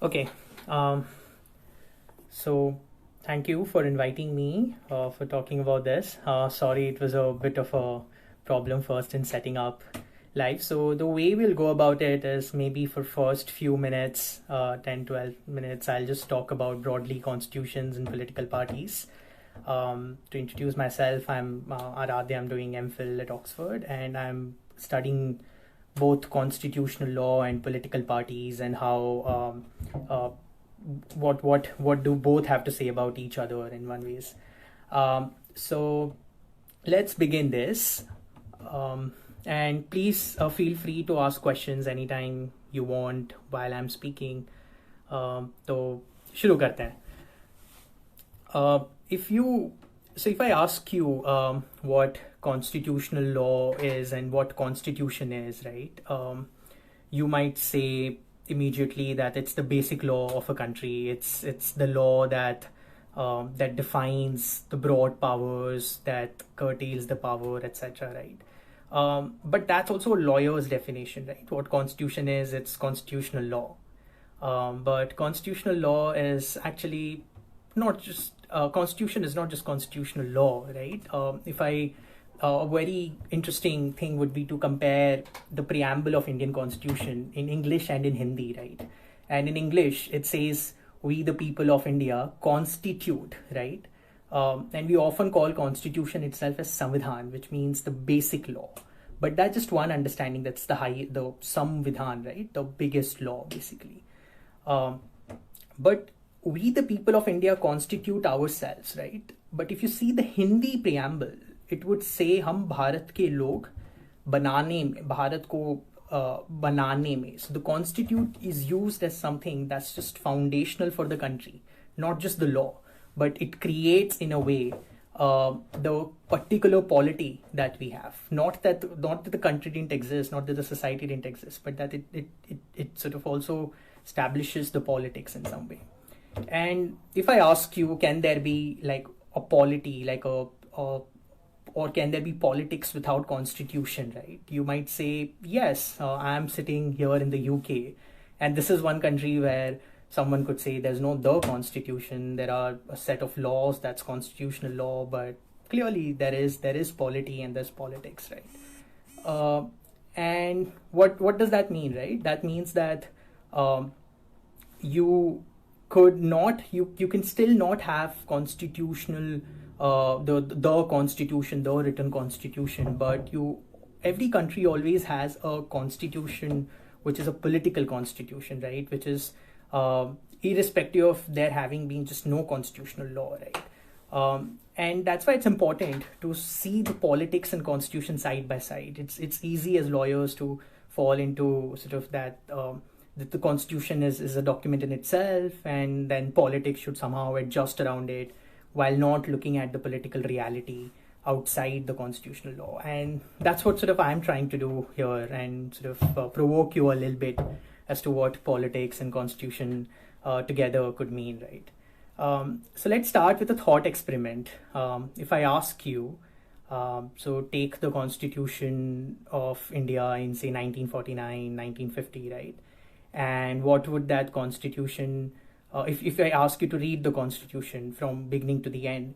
Okay, um, so thank you for inviting me for talking about this. Sorry, it was a bit of a problem first in setting up live. So the way we'll go about it is maybe for first few minutes, 10, 12 minutes, I'll just talk about broadly constitutions and political parties. To introduce myself, I'm Aradhya, I'm doing M.Phil at Oxford, and I'm studying both constitutional law and political parties and how what do both have to say about each other in one ways. So let's begin this. And please feel free to ask questions anytime you want while I'm speaking. तो शुरू करते हैं. If you so if I ask you what constitutional law is and what constitution is, right? You might say immediately that it's the basic law of a country. It's the law that that defines the broad powers, that curtails the power, etc. Right? But that's also a lawyer's definition, right? What constitution is? It's constitutional law. But constitutional law is actually not just constitution is not just constitutional law, right? If I A very interesting thing would be to compare the preamble of Indian Constitution in English and in Hindi, right? And in English, it says, "We, the people of India, constitute," right? And we often call Constitution itself as Samvidhan, which means the basic law. But that's just one understanding. That's the Samvidhan, right? The biggest law, basically. But we, the people of India, constitute ourselves, right? But if you see the Hindi preamble, it would say हम भारत के लोग बनाने में भारत को बनाने में. So the constitute is used as something that's just foundational for the country, not just the law, but it creates in a way the particular polity that we have. Not that the country didn't exist, not that the society didn't exist, but that it sort of also establishes the politics in some way. And if I ask you, can there be like a polity, like a or can there be politics without constitution, right? You might say, yes, I'm sitting here in the UK, and this is one country where someone could say there's no the constitution, there are a set of laws that's constitutional law, but clearly there is polity and there's politics, right? And what does that mean, right? That means that you can still not have constitutional the constitution, the written constitution, but every country always has a constitution which is a political constitution, right? Which is irrespective of there having been just no constitutional law, right? And that's why it's important to see the politics and constitution side by side. It's easy as lawyers to fall into sort of that that the constitution is a document in itself, and then politics should somehow adjust around it, while not looking at the political reality outside the constitutional law. And that's what sort of I'm trying to do here, and sort of provoke you a little bit as to what politics and constitution together could mean, right? So let's start with a thought experiment. If I ask you, so take the Constitution of India in say 1949, 1950, right? And what would that constitution if I ask you to read the constitution from beginning to the end,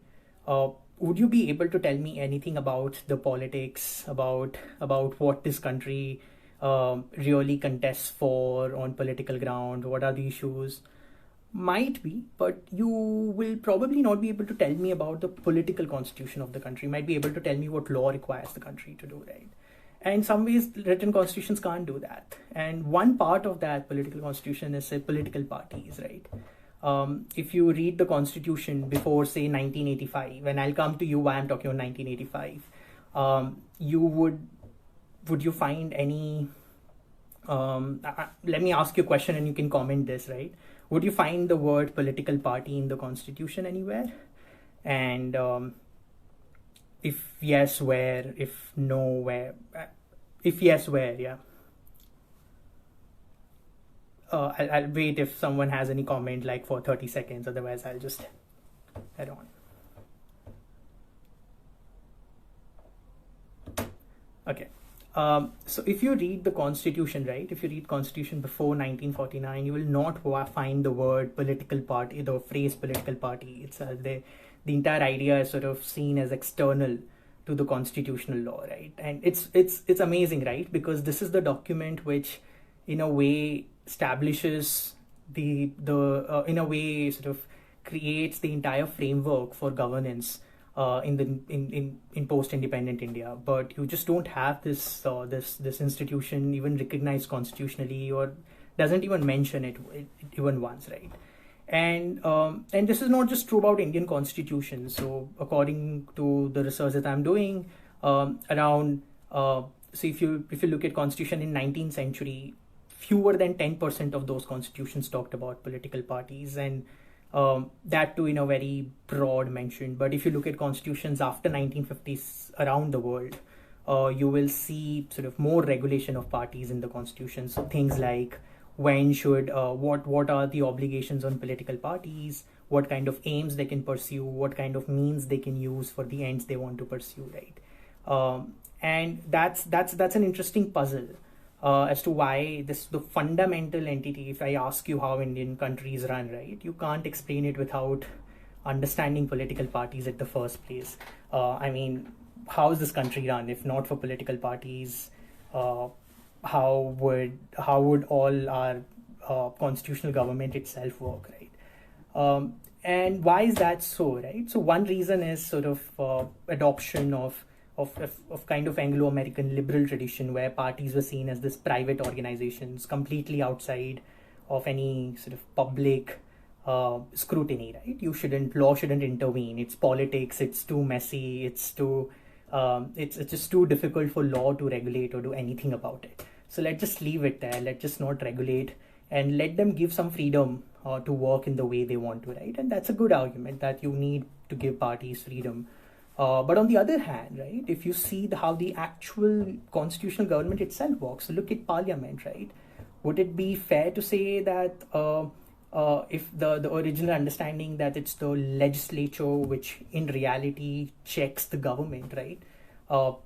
would you be able to tell me anything about the politics, about what this country really contests for on political ground? What are the issues? Might be, but you will probably not be able to tell me about the political constitution of the country. You might be able to tell me what law requires the country to do, right? And in some ways, written constitutions can't do that. And one part of that political constitution is, say, political parties, right? If you read the constitution before, say, 1985, and I'll come to you why I'm talking about 1985, would you find any, let me ask you a question and you can comment this, right? Would you find the word political party in the constitution anywhere? And if yes, where? If no, where? If yes, where? Yeah. I'll wait if someone has any comment, like for 30 seconds. Otherwise, I'll just head on. Okay. So if you read the Constitution, right, if you read Constitution before 1949, you will not find the word political party, the phrase political party. The entire idea is sort of seen as external to the constitutional law, right? And it's amazing, right? Because this is the document which, in a way, establishes in a way sort of creates the entire framework for governance in post-independent India. But you just don't have this institution even recognized constitutionally, or doesn't even mention it even once, right? And this is not just true about Indian constitution. So according to the research that I'm doing, around so if you look at constitution in 19th century, fewer than 10% of those constitutions talked about political parties, and that too in a very broad mention. But if you look at constitutions after 1950s around the world, you will see sort of more regulation of parties in the constitution. So things like when should what are the obligations on political parties, what kind of aims they can pursue, what kind of means they can use for the ends they want to pursue, right? And that's an interesting puzzle as to why the fundamental entity, if I ask you how Indian countries run, right, you can't explain it without understanding political parties at the first place. I mean, how is this country run if not for political parties? How would all our constitutional government itself work, right? And why is that so, right? So one reason is sort of adoption of kind of Anglo-American liberal tradition, where parties were seen as this private organizations completely outside of any sort of public scrutiny, right? Law shouldn't intervene. It's politics. It's too messy. It's just too difficult for law to regulate or do anything about it. So let's just leave it there. Let's just not regulate and let them give some freedom to work in the way they want to, right? And that's a good argument that you need to give parties freedom. But on the other hand, right, if you see how the actual constitutional government itself works, so look at parliament, right? Would it be fair to say that if the original understanding that it's the legislature which in reality checks the government, right?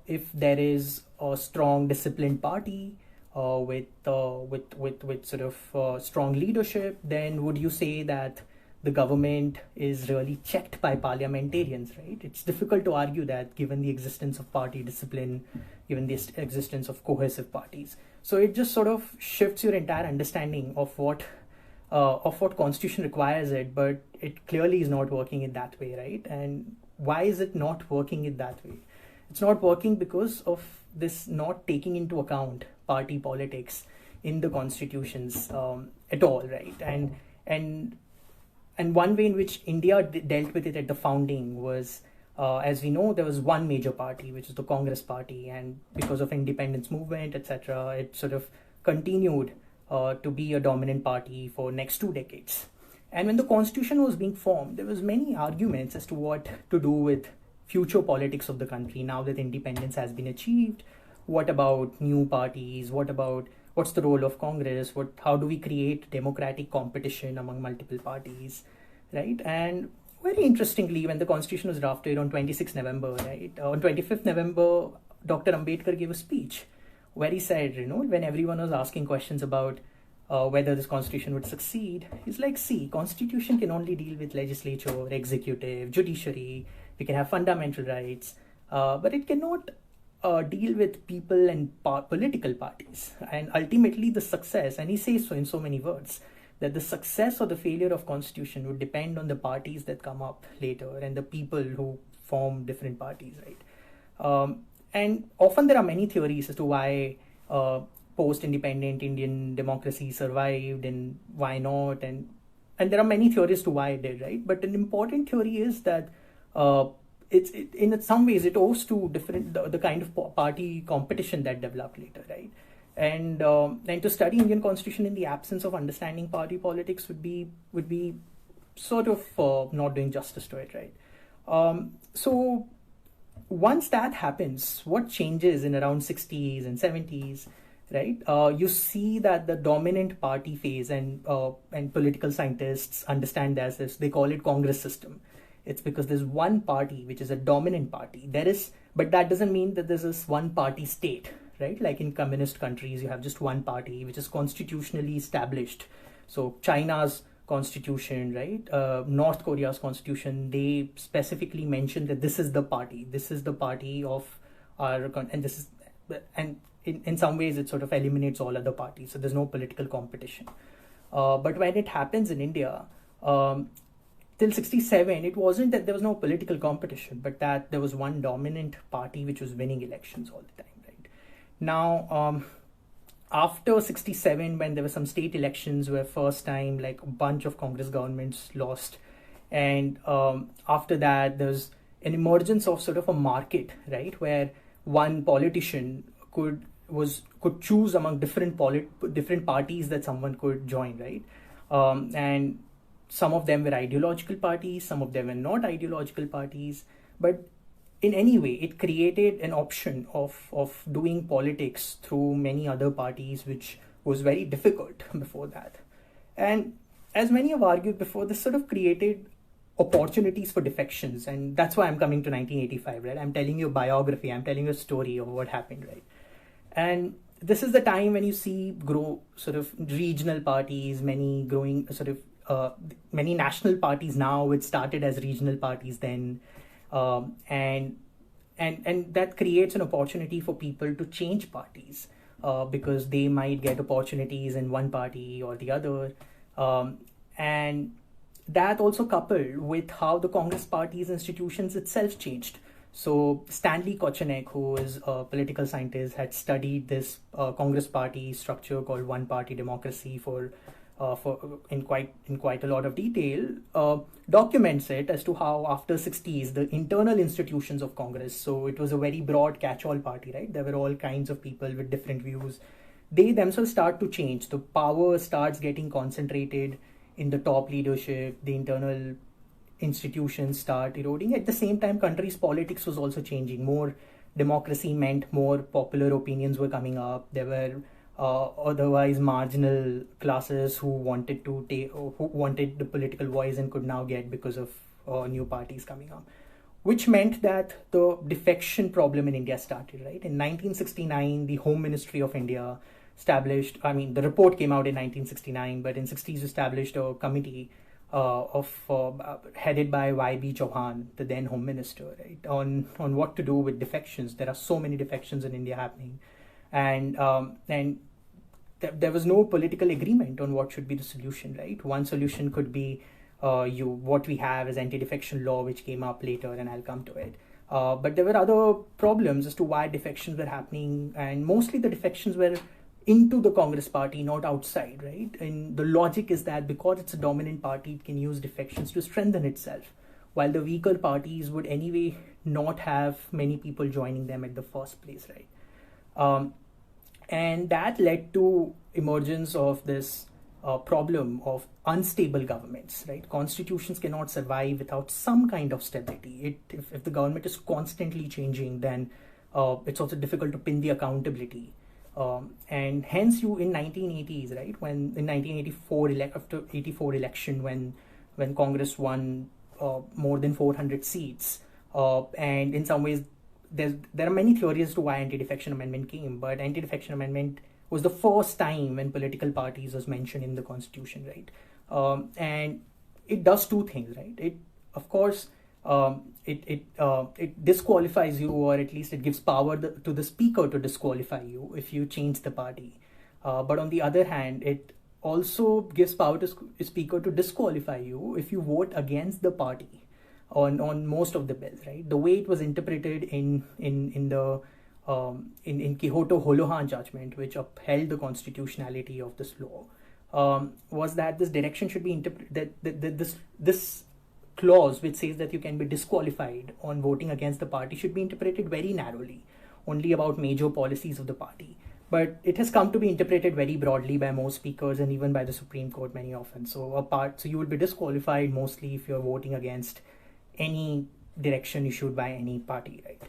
If there is a strong disciplined party with sort of strong leadership, then would you say that the government is really checked by parliamentarians, right? It's difficult to argue that given the existence of party discipline, given the existence of cohesive parties. So it just sort of shifts your entire understanding of what constitution requires it, but it clearly is not working in that way, right? And why is it not working in that way? It's not working because of this not taking into account party politics in the constitutions at all, right? And one way in which India dealt with it at the founding was, as we know, there was one major party, which is the Congress party, and because of independence movement, etc., it sort of continued to be a dominant party for next 2 decades. And when the constitution was being formed, there was many arguments as to what to do with future politics of the country now that independence has been achieved. What about new parties? What's the role of Congress? How do we create democratic competition among multiple parties, right? And very interestingly, when the constitution was drafted on 26th November, right, on 25th November, Dr. Ambedkar gave a speech where he said, when everyone was asking questions about whether this constitution would succeed, he's like, see, constitution can only deal with legislature, executive, judiciary. We can have fundamental rights, but it cannot deal with people and political parties. And ultimately the success, and he says so in so many words, that the success or the failure of constitution would depend on the parties that come up later and the people who form different parties, right? And often there are many theories as to why post-independent Indian democracy survived and why not, and there are many theories to why it did, right? But an important theory is that in some ways it owes to the kind of party competition that developed later, right? And to study Indian constitution in the absence of understanding party politics would be sort of not doing justice to it, right? So once that happens, what changes in around 60s and 70s, right? You see that the dominant party phase, and political scientists understand as this, they call it Congress system. It's because there's one party which is a dominant party. But that doesn't mean that there's this one party state, right? Like in communist countries, you have just one party which is constitutionally established. So China's constitution, right? North Korea's constitution, they specifically mention that this is the party. This is the party of and this is, and in some ways it sort of eliminates all other parties. So there's no political competition. But when it happens in India, till 67, it wasn't that there was no political competition, but that there was one dominant party which was winning elections all the time, right? Now, after 67, when there were some state elections where first time like a bunch of Congress governments lost, and after that there's an emergence of sort of a market, right, where one politician could choose among different parties that someone could join, right? And some of them were ideological parties, some of them were not ideological parties, but in any way, it created an option of doing politics through many other parties, which was very difficult before that. And as many have argued before, this sort of created opportunities for defections. And that's why I'm coming to 1985, right? I'm telling you a biography, I'm telling you a story of what happened, right? And this is the time when you see grow sort of regional parties, many growing sort of many national parties now, which started as regional parties then. And that creates an opportunity for people to change parties because they might get opportunities in one party or the other. And that also coupled with how the Congress Party's institutions itself changed. So Stanley Kochenek, who is a political scientist, had studied this Congress Party structure called one-party democracy in quite a lot of detail, documents it as to how after 60s the internal institutions of Congress, so it was a very broad catch-all party, right? There were all kinds of people with different views. They themselves start to change. The power starts getting concentrated in the top leadership. The internal institutions start eroding. At the same time, country's politics was also changing. More democracy meant more popular opinions were coming up. There were otherwise marginal classes who wanted the political voice and could now get because of new parties coming up, which meant that the defection problem in India started, right? In 1969, the Home Ministry of India established, I mean, the report came out in 1969, but in 60s established a committee headed by Y.B. Chauhan, the then Home Minister, right, on what to do with defections. There are so many defections in India happening, and there was no political agreement on what should be the solution, right? One solution could be what we have is anti-defection law, which came up later, and I'll come to it. But there were other problems as to why defections were happening, and mostly the defections were into the Congress Party, not outside, right? And the logic is that because it's a dominant party, it can use defections to strengthen itself, while the weaker parties would anyway not have many people joining them at the first place, right? And that led to emergence of this problem of unstable governments, right? Constitutions cannot survive without some kind of stability. If the government is constantly changing, then it's also difficult to pin the accountability. And hence in 1980s, right, when in 1984, after 84 election, when Congress won more than 400 seats, and in some ways, there are many theories as to why anti-defection amendment came, but anti-defection amendment was the first time when political parties was mentioned in the constitution, right? And it does two things, right? It, of course, it disqualifies you, or at least it gives power to the speaker to disqualify you if you change the party. But on the other hand, it also gives power to the speaker to disqualify you if you vote against the party on most of the bills, right? The way it was interpreted in Kyoto Holohan judgment, which upheld the constitutionality of this law, was that this direction should be interpreted, that this clause which says that you can be disqualified on voting against the party should be interpreted very narrowly, only about major policies of the party. But it has come to be interpreted very broadly by most speakers and even by the Supreme Court many often. So you will be disqualified mostly if you're voting against any direction issued by any party, right?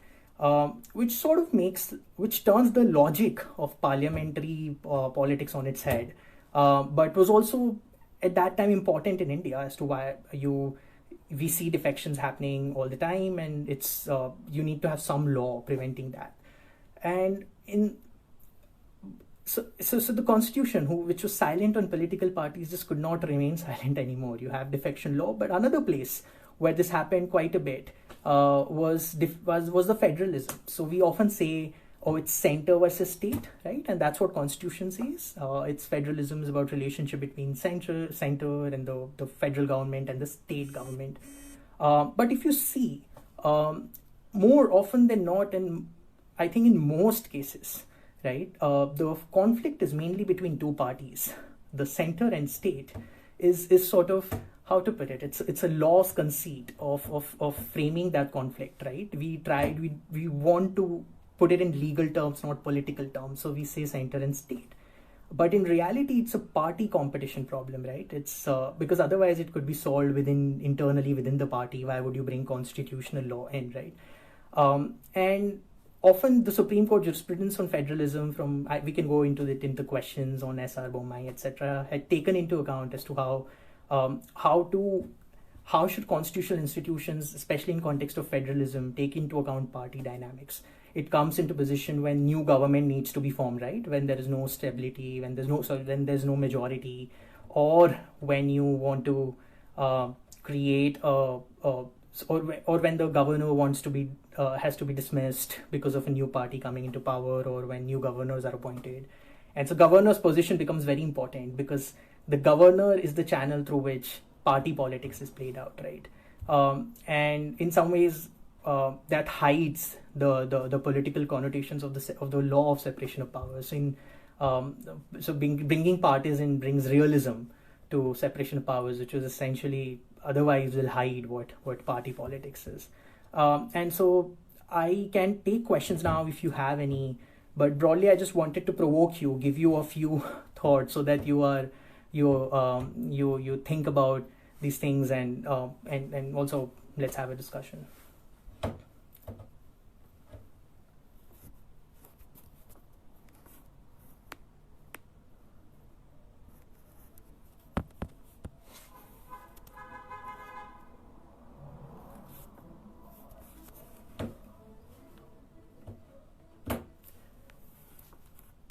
Which turns the logic of parliamentary politics on its head, but was also at that time important in India as to why we see defections happening all the time, and it's you need to have some law preventing that. And So the constitution, which was silent on political parties, just could not remain silent anymore. You have defection law, but another place where this happened quite a bit was the federalism. So we often say, oh, it's center versus state, right? And that's what constitution says. It's federalism is about relationship between center and the federal government and the state government. But if you see, more often than not, and I think in most cases, right, the conflict is mainly between two parties. The center and state is sort of, how to put it, it's a lost conceit of framing that conflict, right? We want to put it in legal terms, not political terms, so we say center and state, but in reality it's a party competition problem, right? It's because otherwise it could be solved internally within the party. Why would you bring constitutional law in, right? And often the Supreme Court jurisprudence on federalism, we can go into questions on S.R. Bommai, etc., had taken into account as to how should constitutional institutions, especially in context of federalism, take into account party dynamics. It comes into position when new government needs to be formed, right? When there is no stability, when there's no majority, or when you want to create or when the governor has to be dismissed because of a new party coming into power, or when new governors are appointed. And so governor's position becomes very important because the governor is the channel through which party politics is played out, right? And in some ways, that hides the political connotations of the law of separation of powers. Bringing parties in brings realism to separation of powers, which is essentially otherwise will hide what party politics is. And so I can take questions now if you have any, but broadly I just wanted to provoke you, give you a few thoughts so that you think about these things, and also let's have a discussion.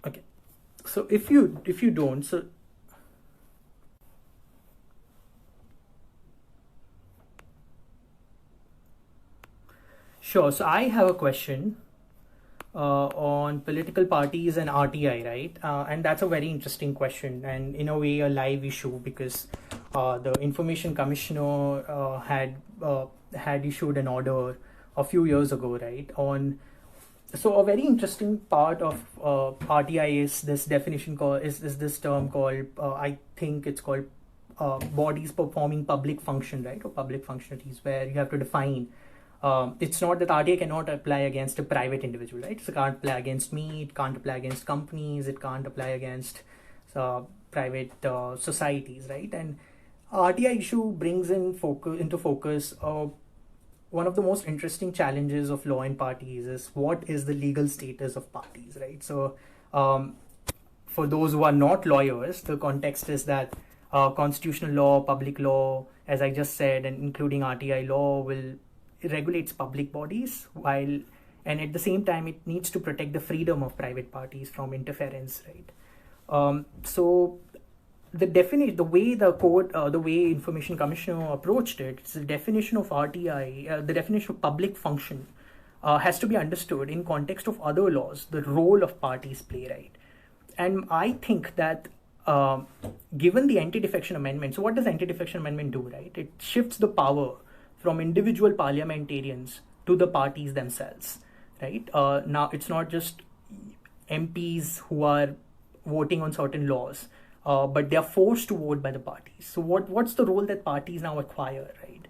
Okay, so if you don't, so sure. So I have a question on political parties and RTI, right? And that's a very interesting question, and in a way a live issue, because the Information Commissioner had issued an order a few years ago, right? So a very interesting part of RTI is this definition this term called I think it's called bodies performing public function, right, or public functionaries, where you have to define. It's not that RTI cannot apply against a private individual, right? So it can't apply against me, it can't apply against companies, it can't apply against private societies, right? And RTI issue brings into focus one of the most interesting challenges of law and parties is what is the legal status of parties, right? So for those who are not lawyers, the context is that constitutional law, public law, as I just said, and including RTI law, regulates public bodies, and at the same time it needs to protect the freedom of private parties from interference, right? So the way Information Commissioner approached it, it's the definition of RTI, the definition of public function has to be understood in context of other laws, the role of parties play, right? And I think that given the anti-defection amendment, so what does anti-defection amendment do, right? It shifts the power from individual parliamentarians to the parties themselves, right? Now it's not just MPs who are voting on certain laws, but they are forced to vote by the parties. So what's the role that parties now acquire, right?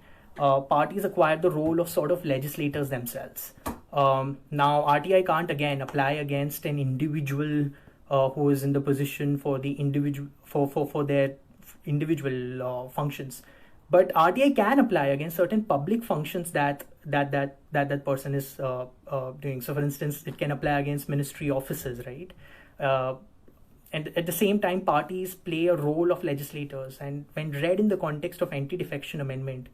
Parties acquire the role of sort of legislators themselves. Now RTI can't again apply against an individual who is in the position for the individual for their individual functions, but RTI can apply against certain public functions that person is doing. So for instance, it can apply against ministry offices, right? And at the same time, parties play a role of legislators, and when read in the context of anti-defection amendment,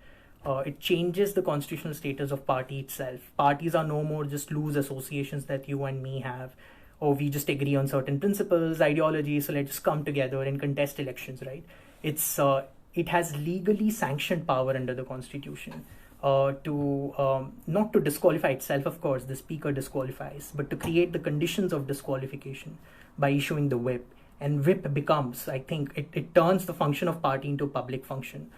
it changes the constitutional status of party itself. Parties are no more just loose associations that you and me have, or we just agree on certain principles, ideologies, so let's just come together and contest elections, right? It has legally sanctioned power under the constitution to not to disqualify itself, of course, the speaker disqualifies, but to create the conditions of disqualification by issuing the whip. And whip becomes, I think, it turns the function of party into a public function.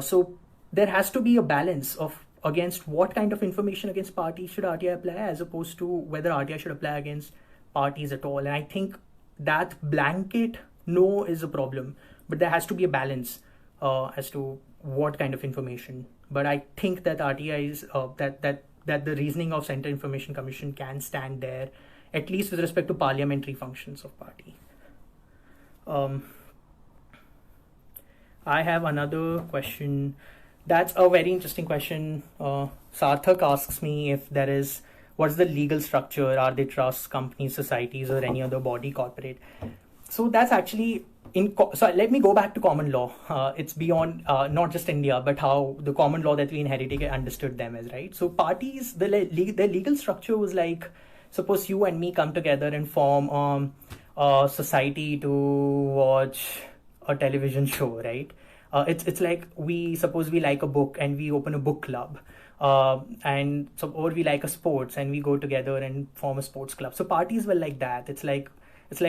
So there has to be a balance of against what kind of information against parties should RTI apply, as opposed to whether RTI should apply against parties at all. And I think that blanket no is a problem, but there has to be a balance as to what kind of information. But I think that RTI is that the reasoning of Central Information Commission can stand there, at least with respect to parliamentary functions of party. I have another question. That's a very interesting question. Sarthak asks me if there is, what's the legal structure? Are they trusts, companies, societies, or any other body corporate? So that's actually so let me go back to common law. It's beyond not just India, but how the common law that we inherited understood them as, right? So parties, their legal structure was like, suppose you and me come together and form a society to watch a television show, right? It's like suppose we like a book and we open a book club, or we like a sports and we go together and form a sports club. So parties were like that. It's like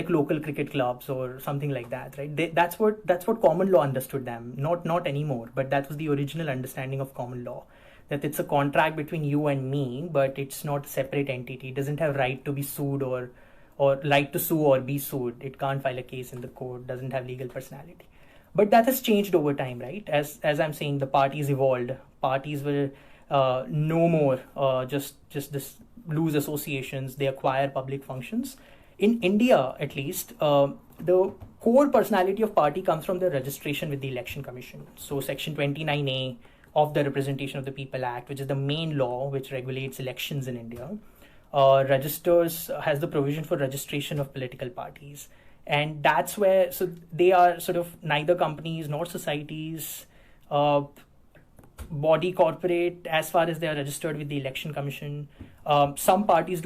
local cricket clubs or something like that, right? That's what common law understood them. Not anymore, but that was the original understanding of common law. That it's a contract between you and me, but it's not a separate entity. It doesn't have right to be sued or right to sue or be sued. It can't file a case in the court. Doesn't have legal personality. But that has changed over time, right? As I'm saying, the parties evolved. Parties will no more just this loose associations. They acquire public functions. In India, at least, the core personality of party comes from the registration with the Election Commission. So Section 29A of the Representation of the People Act, which is the main law which regulates elections in India, has the provision for registration of political parties. And that's where, so they are sort of neither companies nor societies, body corporate, as far as they are registered with the Election Commission. Some parties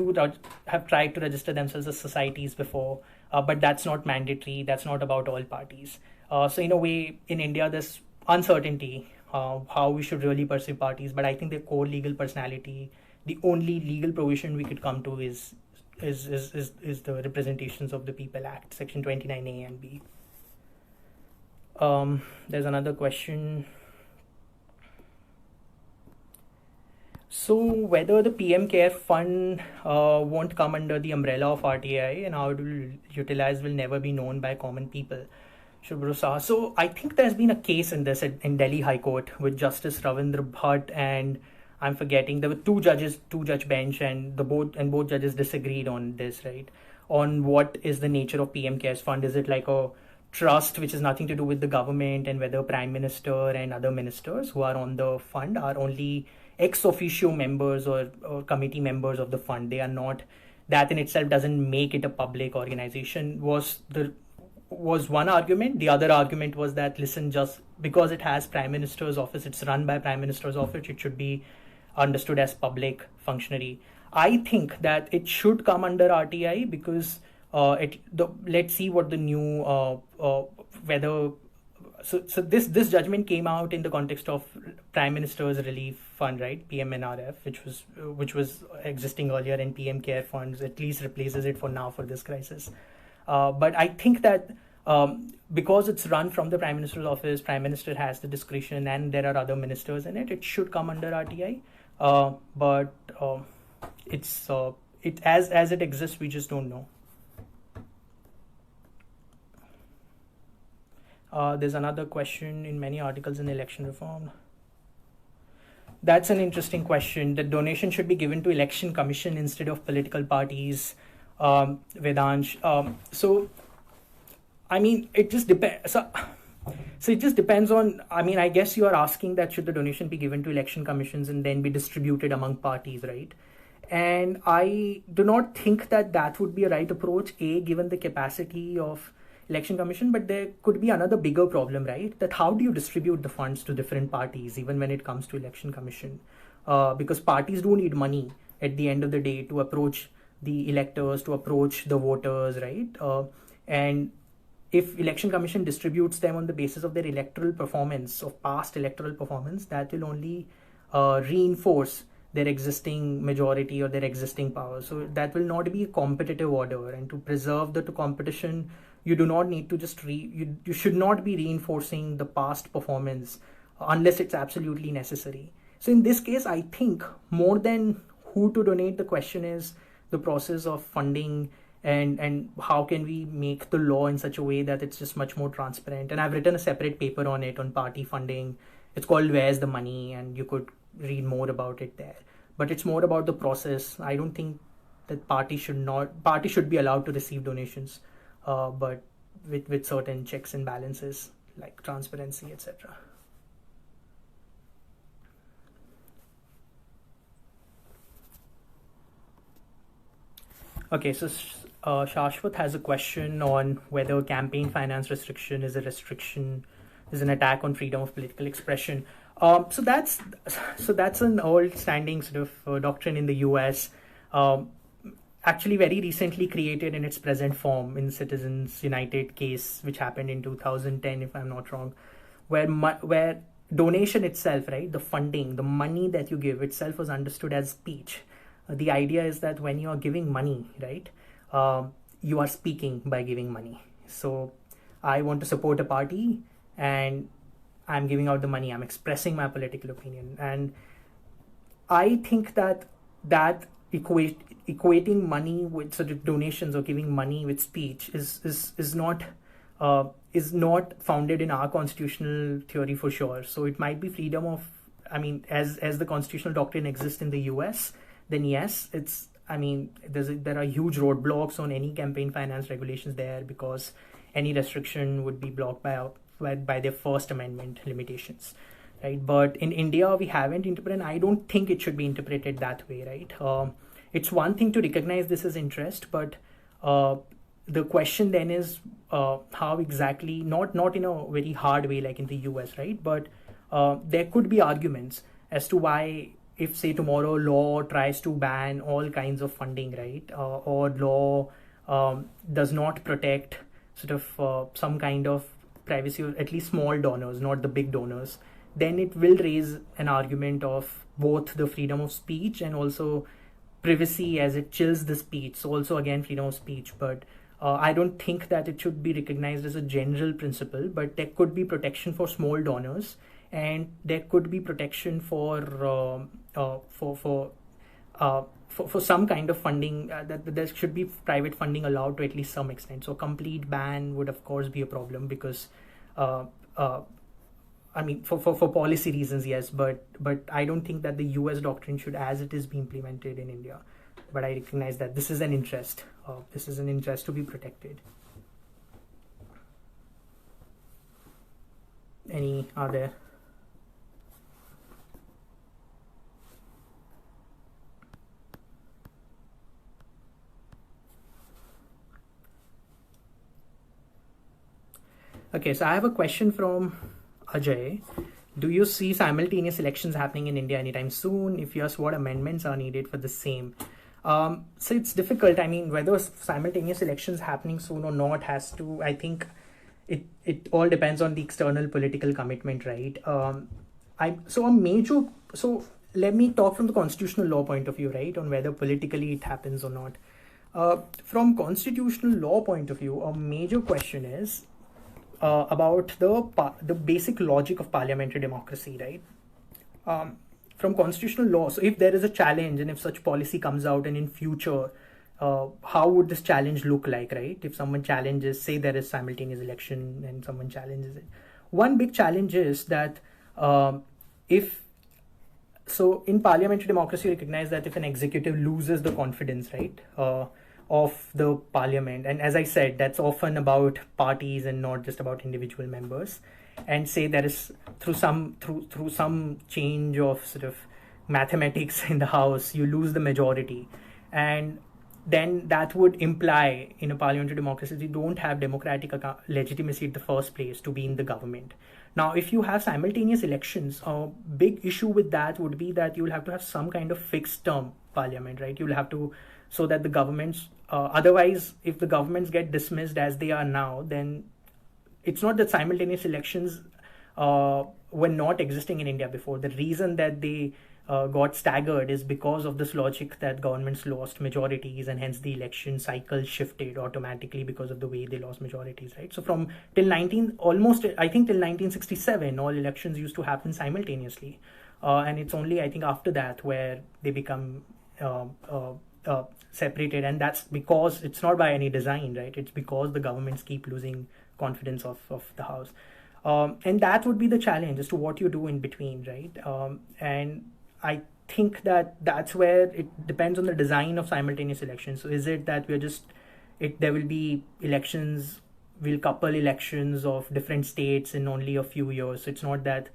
have tried to register themselves as societies before, but that's not mandatory. That's not about all parties. So in a way, in India, there's uncertainty how we should really pursue parties. But I think the core legal personality, the only legal provision we could come to is the Representations of the People Act, Section 29A and B. There's another question. So whether the PM Care Fund won't come under the umbrella of RTI and how it will utilize will never be known by common people. So I think there's been a case in this in Delhi High Court with Justice Ravindra Bhatt, and I'm forgetting, there were two judge bench, and both judges disagreed on this, right? On what is the nature of PM Cares Fund. Is it like a trust which has nothing to do with the government, and whether Prime Minister and other ministers who are on the fund are only ex officio members or committee members of the fund. They are not, that in itself doesn't make it a public organization, was one argument. The other argument was that, listen, just because it has Prime Minister's office, it's run by Prime Minister's office, it should be understood as public functionary. I think that it should come under RTI because let's see what the new whether so this judgment came out in the context of Prime Minister's Relief Fund, right? PMNRF, which was existing earlier, and PM Care Funds at least replaces it for now for this crisis. But I think that because it's run from the Prime Minister's office, Prime Minister has the discretion, and there are other ministers in it, it should come under RTI. But as it exists, we just don't know. There's another question in many articles in election reform. That's an interesting question. The donation should be given to Election Commission instead of political parties. Vedansh. So, I mean, it just depends. So it just depends on, I mean, I guess you are asking that should the donation be given to election commissions and then be distributed among parties, right? And I do not think that would be a right approach, given the capacity of election commission, but there could be another bigger problem, right? That how do you distribute the funds to different parties, even when it comes to election commission? Because parties do need money at the end of the day to approach the electors to approach the voters, right? And if election commission distributes them on the basis of their electoral performance, of past electoral performance, that will only reinforce their existing majority or their existing power. So that will not be a competitive order. And to preserve the competition, you do not need to just you should not be reinforcing the past performance unless it's absolutely necessary. So in this case, I think more than who to donate, the question is the process of funding, and how can we make the law in such a way that it's just much more transparent. And I've written a separate paper on it, on party funding. It's called Where's the Money, and you could read more about it there. But it's more about the process. I don't think that party should be allowed to receive donations, but with certain checks and balances like transparency, etc. Okay, so Shashwat has a question on whether campaign finance restriction is an attack on freedom of political expression. So that's an old-standing sort of doctrine in the U.S. Actually, very recently created in its present form in Citizens United case, which happened in 2010, if I'm not wrong, where donation itself, right, the funding, the money that you give itself was understood as speech. The idea is that when you are giving money, right, you are speaking by giving money. So I want to support a party and I'm giving out the money. I'm expressing my political opinion. And I think that equating money with sort of donations or giving money with speech is not founded in our constitutional theory for sure. So it might be freedom of, I mean, as the constitutional doctrine exists in the US, then yes, it's, I mean, there are huge roadblocks on any campaign finance regulations there, because any restriction would be blocked by their First Amendment limitations, right? But in India, we haven't interpreted, and I don't think it should be interpreted that way, right? It's one thing to recognize this as interest, but the question then is how exactly, not in a very hard way like in the US, right? But there could be arguments as to why, if say tomorrow law tries to ban all kinds of funding, right, or law does not protect sort of some kind of privacy, or at least small donors, not the big donors, then it will raise an argument of both the freedom of speech and also privacy, as it chills the speech. So also again freedom of speech, but I don't think that it should be recognized as a general principle. But there could be protection for small donors, and there could be protection for some kind of funding, that there should be private funding allowed to at least some extent. So complete ban would of course be a problem, because I mean, for policy reasons, yes, but I don't think that the US doctrine should, as it is, be implemented in India. But I recognize that this is an interest. This is an interest to be protected. Any other? Okay, so I have a question from Ajay. Do you see simultaneous elections happening in India anytime soon? If yes, what amendments are needed for the same? So it's difficult. I mean, whether simultaneous elections happening soon or not has to, I think it all depends on the external political commitment, right? So let me talk from the constitutional law point of view, right, on whether politically it happens or not. From constitutional law point of view, a major question is about the basic logic of parliamentary democracy, right? From constitutional law, so if there is a challenge and if such policy comes out, and in future, how would this challenge look like, right? If someone challenges, say there is simultaneous election and someone challenges it. One big challenge is that in parliamentary democracy, recognize that if an executive loses the confidence, right, of the parliament, and as I said, that's often about parties and not just about individual members, and say there is through some change of sort of mathematics in the house, you lose the majority, and then that would imply in a parliamentary democracy you don't have democratic legitimacy at the first place to be in the government. Now, if you have simultaneous elections, a big issue with that would be that you will have to have some kind of fixed term parliament, right? You'll have to so that the governments, otherwise if the governments get dismissed as they are now, then it's not that simultaneous elections were not existing in India before. The reason that they got staggered is because of this logic that governments lost majorities, and hence the election cycle shifted automatically because of the way they lost majorities, right? So from till 19 almost I think till 1967 all elections used to happen simultaneously, and it's only I think after that where they become separated, and that's because it's not by any design, right? It's because the governments keep losing confidence of the house, and that would be the challenge as to what you do in between, right? And I think that that's where it depends on the design of simultaneous elections. So is it that we're just there will be elections, we'll couple elections of different states in only a few years. So it's not that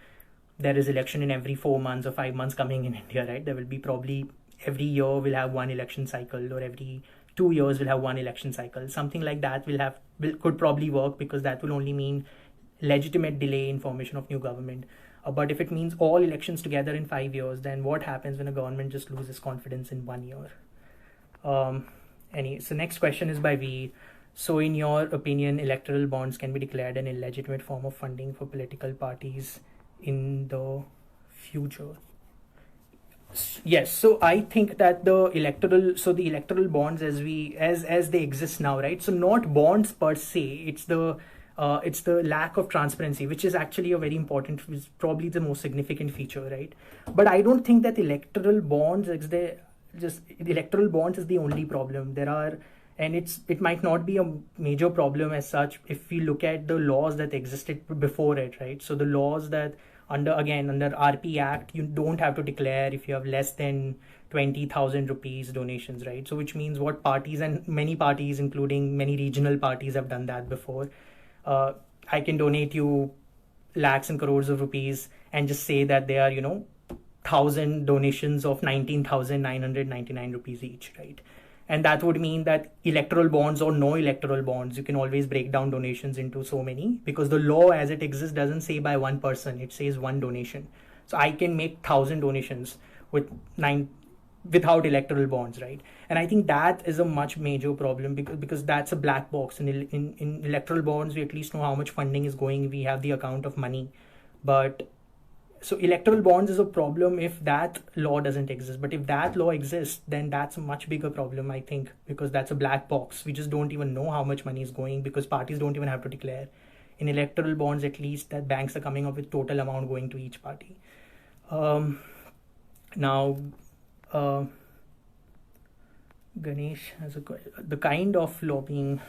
there is election in every 4 months or 5 months coming in India, right? There will be probably every year we'll have one election cycle, or every 2 years we'll have one election cycle. Something like that could probably work, because that will only mean legitimate delay in formation of new government. But if it means all elections together in 5 years, then what happens when a government just loses confidence in 1 year? So next question is by V. So in your opinion, electoral bonds can be declared an illegitimate form of funding for political parties in the future? Yes. So I think that the electoral bonds as they exist now, right? So not bonds per se, it's the lack of transparency, which is actually a very important, is probably the most significant feature, right? But I don't think that electoral bonds is the only problem. It might not be a major problem as such if we look at the laws that existed before it, right? So the laws that under RP Act, you don't have to declare if you have less than 20,000 rupees donations, right? So which means what parties, and many parties, including many regional parties, have done that before. I can donate you lakhs and crores of rupees and just say that they are, 1,000 donations of 19,999 rupees each, right? And that would mean that electoral bonds or no electoral bonds, you can always break down donations into so many, because the law as it exists doesn't say by one person, it says one donation. So I can make 1,000 donations without electoral bonds, right? And I think that is a much major problem, because that's a black box. In electoral bonds, we at least know how much funding is going. We have the account of money. But so electoral bonds is a problem if that law doesn't exist. But if that law exists, then that's a much bigger problem, I think, because that's a black box. We just don't even know how much money is going, because parties don't even have to declare. In electoral bonds, at least, that banks are coming up with total amount going to each party. Now, Ganesh has the kind of lobbying.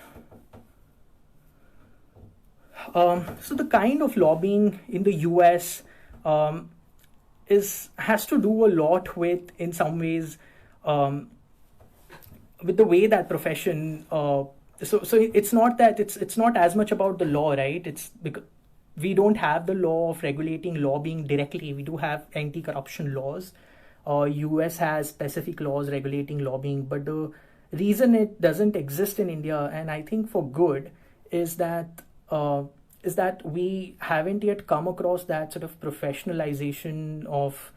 So the kind of lobbying in the US has to do a lot with, in some ways, with the way that profession. So it's not that it's not as much about the law, right? It's because we don't have the law of regulating lobbying directly. We do have anti-corruption laws. US has specific laws regulating lobbying, but the reason it doesn't exist in India, and I think for good, is that we haven't yet come across that sort of professionalization of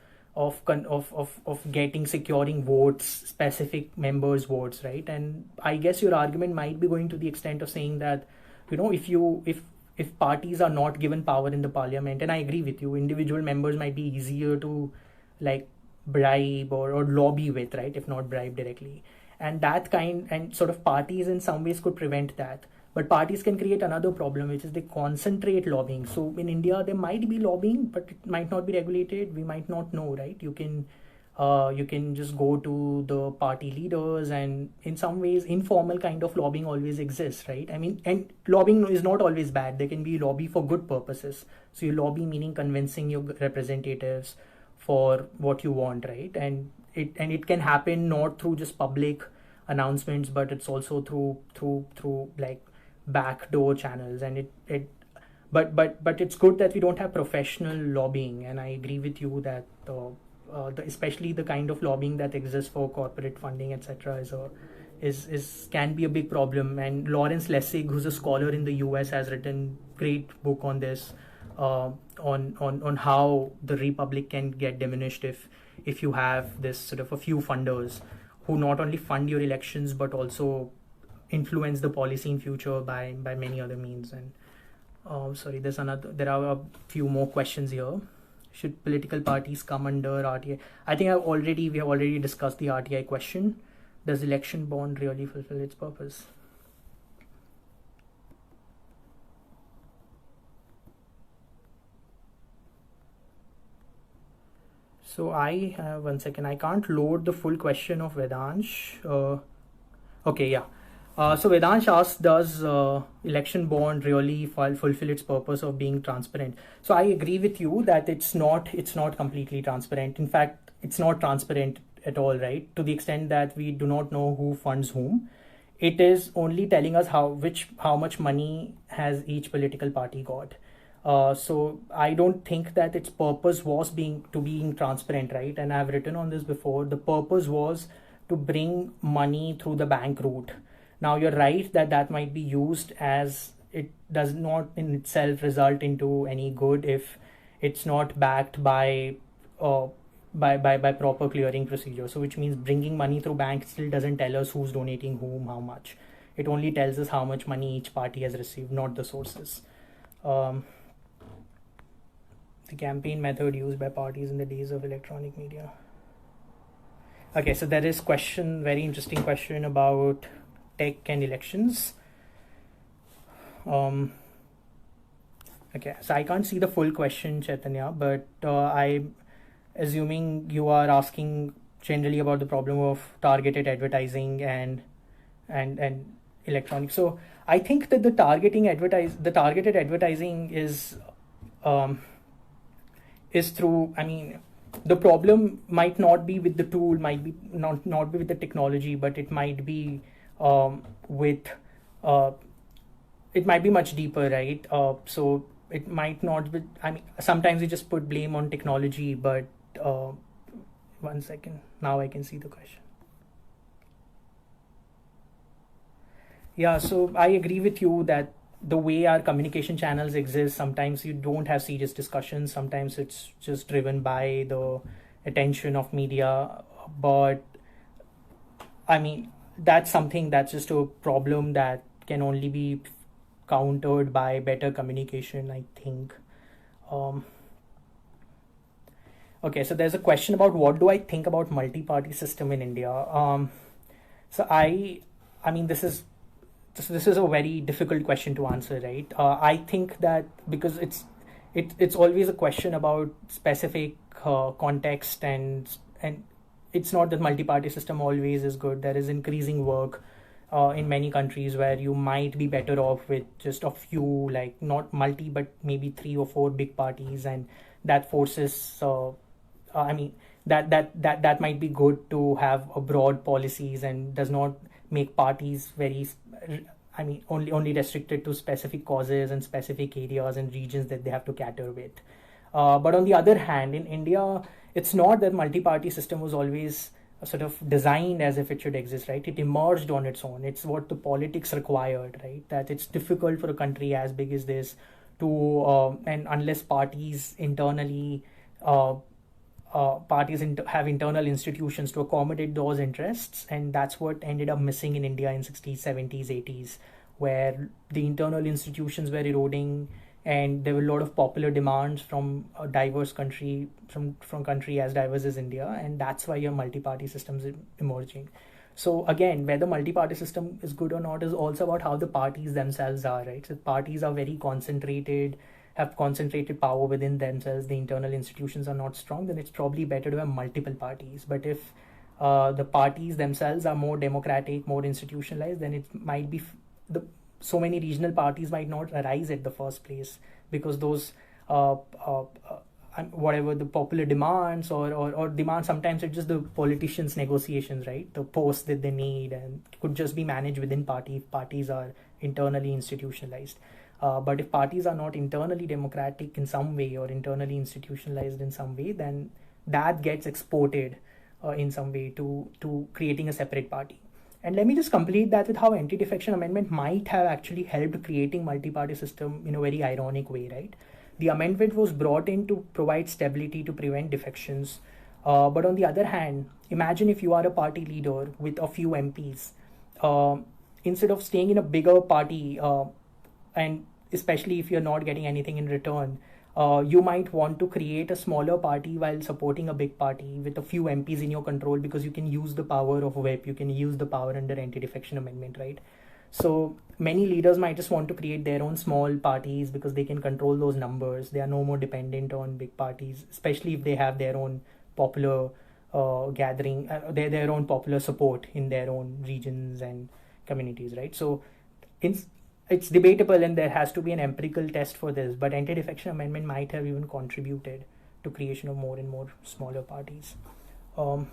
securing votes, specific members' votes, right? And I guess your argument might be going to the extent of saying that, if parties are not given power in the parliament, and I agree with you, individual members might be easier to bribe or lobby with, right, if not bribe directly, and sort of parties in some ways could prevent that. But parties can create another problem, which is they concentrate lobbying. So in India there might be lobbying, but it might not be regulated. We might not know, right? You can just go to the party leaders, and in some ways informal kind of lobbying always exists, right? I mean, and lobbying is not always bad. There can be lobby for good purposes. So you lobby meaning convincing your representatives for what you want, right? And it can happen not through just public announcements, but it's also through backdoor channels. And but it's good that we don't have professional lobbying. And I agree with you that especially the kind of lobbying that exists for corporate funding, etc., can be a big problem. And Lawrence Lessig, who's a scholar in the US, has written great book on this, on how the republic can get diminished if you have this sort of a few funders who not only fund your elections but also influence the policy in future by many other means. And sorry, there are a few more questions here. Should political parties come under RTI? I think we have already discussed the RTI question. Does election bond really fulfill its purpose? So I have, one second, I can't load the full question of Vedansh. Okay, yeah. So Vedansh asked, does election bond really fulfill its purpose of being transparent? So I agree with you that it's not completely transparent. In fact, it's not transparent at all, right? To the extent that we do not know who funds whom. It is only telling us how much money has each political party got. So I don't think that its purpose was being transparent, right? And I've written on this before. The purpose was to bring money through the bank route. Now you're right that might be used, as it does not in itself result into any good if it's not backed by proper clearing procedure. So which means bringing money through bank still doesn't tell us who's donating whom, how much. It only tells us how much money each party has received, not the sources. The campaign method used by parties in the days of electronic media. Okay, so there is very interesting question about tech and elections. Okay, so I can't see the full question, Chaitanya, but I'm assuming you are asking generally about the problem of targeted advertising and electronic. So I think that the targeted advertising is through, I mean, the problem might not be with the tool, might be not be with the technology, but it might be it might be much deeper, right? So it might not be, I mean, sometimes we just put blame on technology, but one second, now I can see the question. Yeah, so I agree with you that the way our communication channels exist, sometimes you don't have serious discussions, sometimes it's just driven by the attention of media. But I mean, that's just a problem that can only be countered by better communication, I think. Okay, so there's a question about what do I think about multi-party system in India. So I mean, this is a very difficult question to answer, right? I think that because it's always a question about specific context, and it's not that multi-party system always is good. There is increasing work in many countries where you might be better off with just a few, like not multi, but maybe 3 or 4 big parties, and that forces. I mean, that might be good to have a broad policies and does not make parties very, I mean, only restricted to specific causes and specific areas and regions that they have to cater with. But on the other hand, in India, it's not that multi-party system was always sort of designed as if it should exist, right? It emerged on its own. It's what the politics required, right? That it's difficult for a country as big as this to, and unless parties internally, have internal institutions to accommodate those interests, and that's what ended up missing in India in 60s, 70s, 80s, where the internal institutions were eroding, and there were a lot of popular demands from a diverse country, from country as diverse as India, and that's why your multi-party systems emerging. So again, whether multi-party system is good or not is also about how the parties themselves are, right? So parties are very concentrated, have concentrated power within themselves, the internal institutions are not strong, then it's probably better to have multiple parties. But if the parties themselves are more democratic, more institutionalized, then it might be so many regional parties might not arise at the first place, because those whatever the popular demands or demands, sometimes it's just the politicians' negotiations, right? The posts that they need, and could just be managed within party if parties are internally institutionalized. But if parties are not internally democratic in some way or internally institutionalized in some way, then that gets exported in some way to creating a separate party. And let me just complete that with how anti-defection amendment might have actually helped creating multi-party system in a very ironic way, right? The amendment was brought in to provide stability, to prevent defections, But on the other hand, imagine if you are a party leader with a few MPs. Uh, Instead of staying in a bigger party, and especially if you're not getting anything in return, you might want to create a smaller party while supporting a big party with a few MPs in your control, because you can use the power of whip, you can use the power under anti-defection amendment, right? So many leaders might just want to create their own small parties because they can control those numbers. They are no more dependent on big parties, especially if they have their own popular gathering, their own popular support in their own regions and communities, right? So it's debatable, and there has to be an empirical test for this, but anti-defection amendment might have even contributed to creation of more and more smaller parties. Um,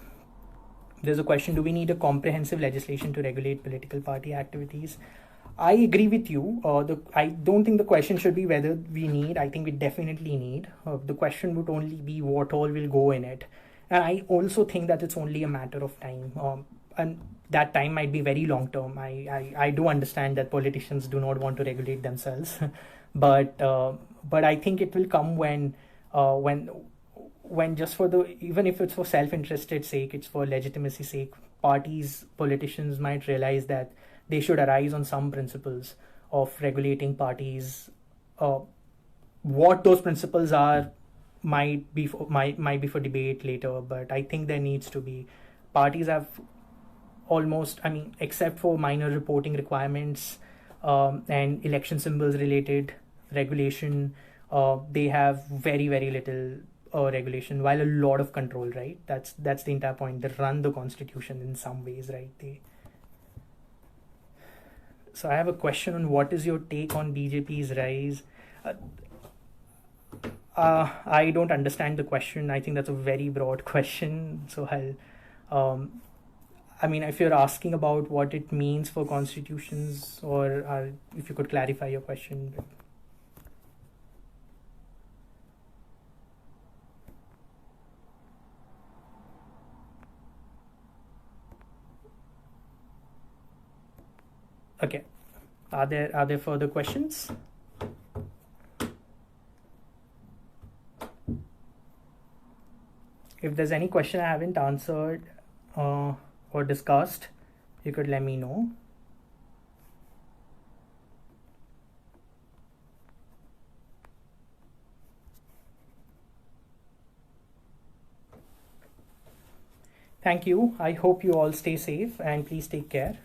there's a question: do we need a comprehensive legislation to regulate political party activities? I agree with you. I don't think the question should be whether we need. I think we definitely need. The question would only be what all will go in it, and I also think that it's only a matter of time. And that time might be very long term. I do understand that politicians do not want to regulate themselves, but I think it will come when just for the, even if it's for self-interested sake, it's for legitimacy sake, parties, politicians might realize that they should arise on some principles of regulating parties. What those principles are might be for debate later, but I think there needs to be. Parties have almost, I mean, except for minor reporting requirements and election symbols related regulation, they have very very little regulation, while a lot of control, right? That's the entire point. They run the constitution in some ways, right? So I have a question on what is your take on BJP's rise. I don't understand the question. I think that's a very broad question. So I mean, if you're asking about what it means for constitutions, or if you could clarify your question. Okay. Are there further questions? If there's any question I haven't answered or discussed, you could let me know. Thank you. I hope you all stay safe and please take care.